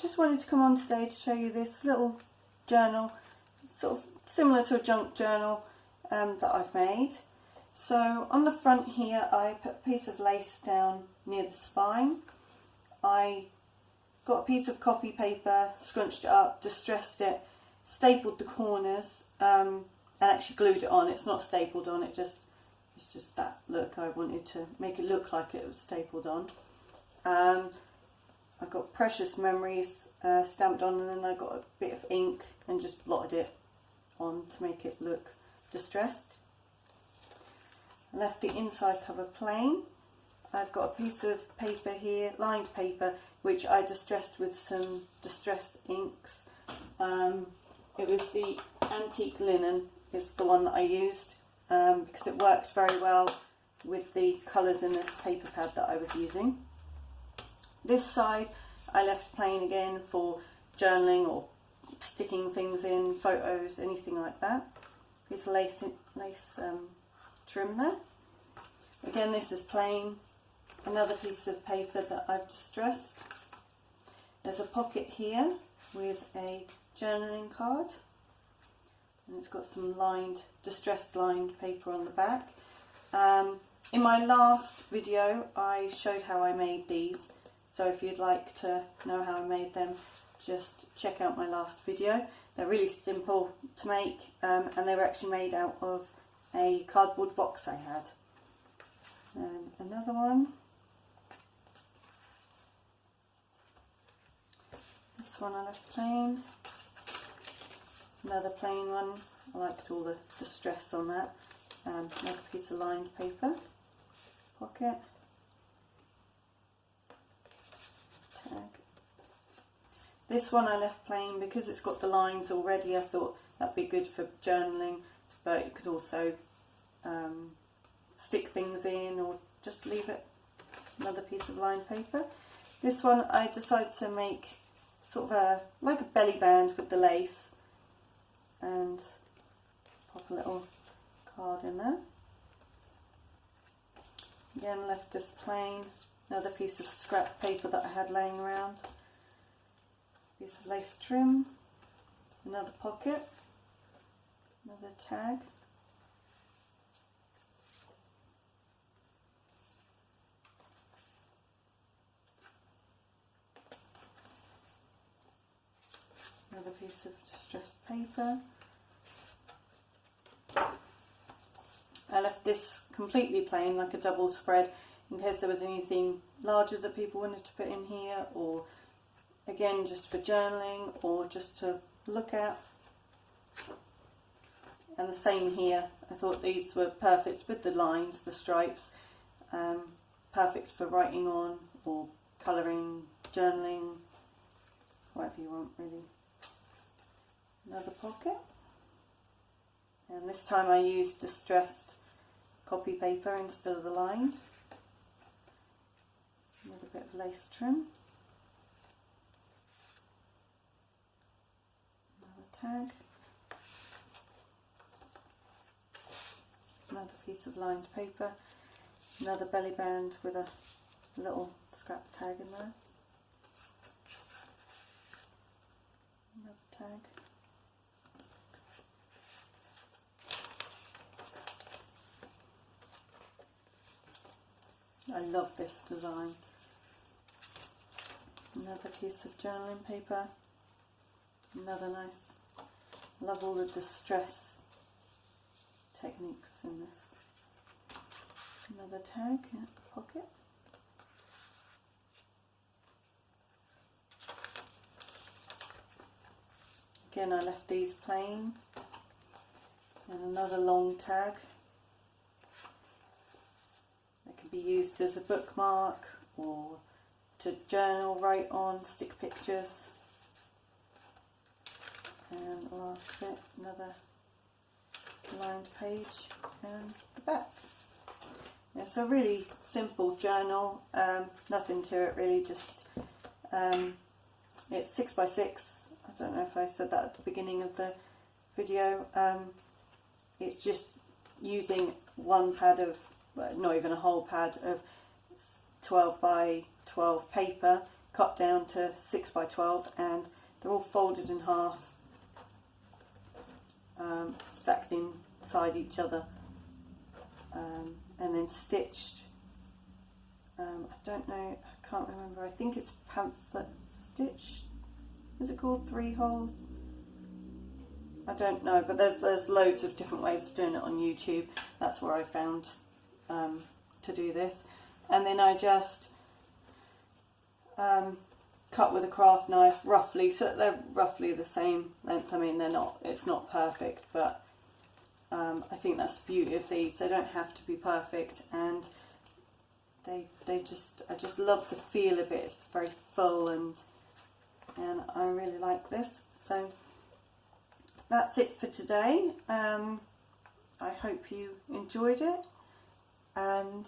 just wanted to come on today to show you this little journal, sort of similar to a junk journal that I've made. So on the front here I put a piece of lace down near the spine. I got a piece of copy paper, scrunched it up, distressed it, stapled the corners and actually glued it on. It's not stapled on, it's just that look. I wanted to make it look like it was stapled on. I got Precious Memories stamped on, and then I got a bit of ink and just blotted it on to make it look distressed. I left the inside cover plain. I've got a piece of paper here, lined paper, which I distressed with some distress inks. It was the Antique Linen is the one that I used because it worked very well with the colours in this paper pad that I was using. This side I left plain again for journaling or sticking things in, photos, anything like that. Piece of lace trim there. Again, this is plain. Another piece of paper that I've distressed. There's a pocket here with a journaling card, and it's got some distressed lined paper on the back. In my last video I showed how I made these, so if you'd like to know how I made them, just check out my last video. They're really simple to make, and they were actually made out of a cardboard box I had. And another one. This one I left plain. Another plain one. I liked all the distress on that. Another piece of lined paper. Pocket. Tag. This one I left plain because it's got the lines already. I thought that'd be good for journaling, but you could also stick things in or just leave it. Another piece of lined paper. This one I decided to make sort of like a belly band with the lace, and pop a little card in there. Again, left this plain. Another piece of scrap paper that I had laying around. Piece of lace trim. Another pocket. Another tag. Another piece of distressed paper. I left this completely plain, like a double spread, in case there was anything larger that people wanted to put in here, or again just for journaling or just to look at. And the same here. I thought these were perfect with the lines, the stripes, perfect for writing on or colouring, journaling, whatever you want really. Another pocket, and this time I used distressed copy paper instead of the lined. Another bit of lace trim. Another tag. Another piece of lined paper. Another belly band with a little scrap tag in there. Another tag. I love this design. Another piece of journaling paper. Another nice, love all the distress techniques in this. Another tag in the pocket. Again, I left these plain. And another long tag. Be used as a bookmark or to journal, write on, stick pictures. And the last bit, another lined page and the back. Yeah, it's a really simple journal, nothing to it really, just it's 6x6. I don't know if I said that at the beginning of the video. It's just using one pad of, well, not even a whole pad of 12 by 12 paper cut down to 6 by 12, and they're all folded in half, stacked inside each other, and then stitched. I don't know, I can't remember, I think it's pamphlet stitch, is it called 3 holes? I don't know, but there's loads of different ways of doing it on YouTube. That's where I found to do this. And then I just cut with a craft knife roughly, so they're roughly the same length. I mean, it's not perfect, but I think that's the beauty of these. They don't have to be perfect, and I just love the feel of it. It's very full, and I really like this. So that's it for today. I hope you enjoyed it, and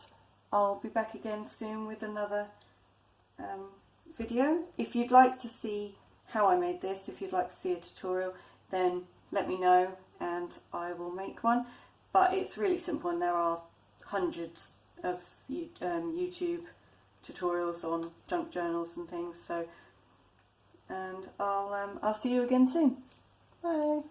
I'll be back again soon with another video. If you'd like to see how I made this, if you'd like to see a tutorial, then let me know and I will make one. But it's really simple, and there are hundreds of YouTube tutorials on junk journals and things. So, and I'll see you again soon. Bye.